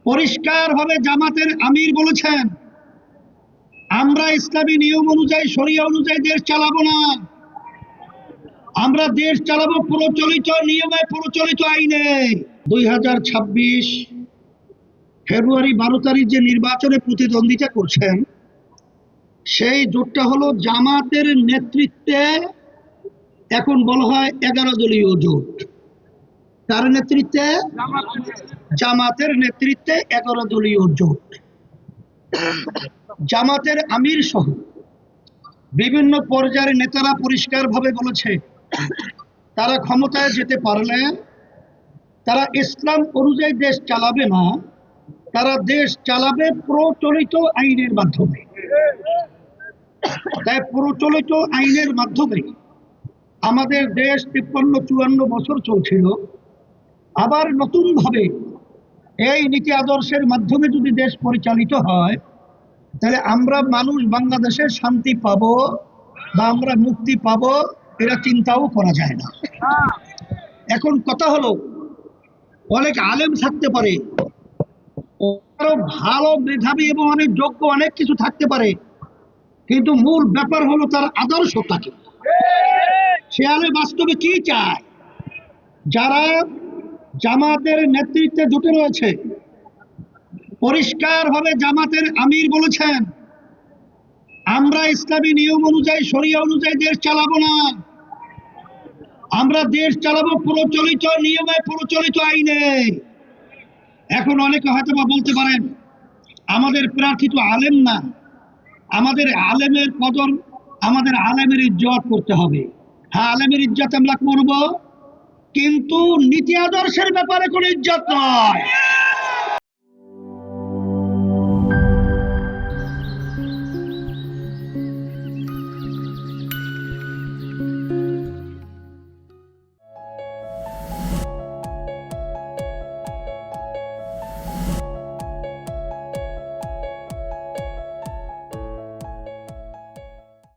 পরিষ্কারভাবে জামাতের আমির বলেছেন, আমরা ইসলামী নিয়ম অনুযায়ী, শরিয়া অনুযায়ী দেশ চালাবো না। আমরা দেশ চালাবো প্রচলিত নিয়মে, প্রচলিত আইনে। 2026 ফেব্রুয়ারি 12 তারিখ যে নির্বাচনে প্রতিদ্বন্দ্বিতা করছেন, সেই জোটটা হলো জামাতের নেতৃত্বে, এখন বলা হয় 11 দলীয় জোট। তার নেতৃত্বে, জামাতের নেতৃত্বে 11 দলীয় জোট। জামাতের আমির সহ বিভিন্ন পর্যায়ের নেতারা পরিষ্কারভাবে বলেছে, তারা ক্ষমতায় যেতে পারলে তারা ইসলাম অনুযায়ী দেশ চালাবে না, তারা দেশ চালাবে প্রচলিত আইনের মাধ্যমে। তাই প্রচলিত আইনের মাধ্যমে আমাদের দেশ 53-54 বছর চলছিল, আবার নতুন ভাবে এই নীতি আদর্শের মাধ্যমে যদি দেশ পরিচালিত হয়, তাহলে আমরা মানুষ বাংলাদেশে শান্তি পাবো বা আমরা মুক্তি পাবো, এরা চিন্তাও করা যায় না। এখন কথা হলো, অনেক আলেম থাকতে পারে, আরো ভালো মেধাবী এবং অনেক যোগ্য অনেক কিছু থাকতে পারে, কিন্তু মূল ব্যাপার হলো তার আদর্শটা কি, সে আলেম বাস্তবে কি চায়। যারা জামাতের নেতৃত্বে জুটে রয়েছে, পরিষ্কারভাবে জামাতের আমির বলেছেন, আমরা ইসলামী নিয়ম অনুযায়ী, শরিয়া অনুযায়ী দেশ চালাবো না। আমরা দেশ চালাবো প্রচলিত নিয়মে, প্রচলিত আইনে। এখন অনেকে হয়তো বা বলতে পারেন, আমাদের প্রার্থী তো আলেম না, আমাদের আলেমের কদর, আমাদের আলেমের ইজ্জত করতে হবে। হ্যাঁ, আলেমের ইজ্জত আমরা করব, কিন্তু নীতি আদর্শের ব্যাপারে কোনো ইজ্জত নয়।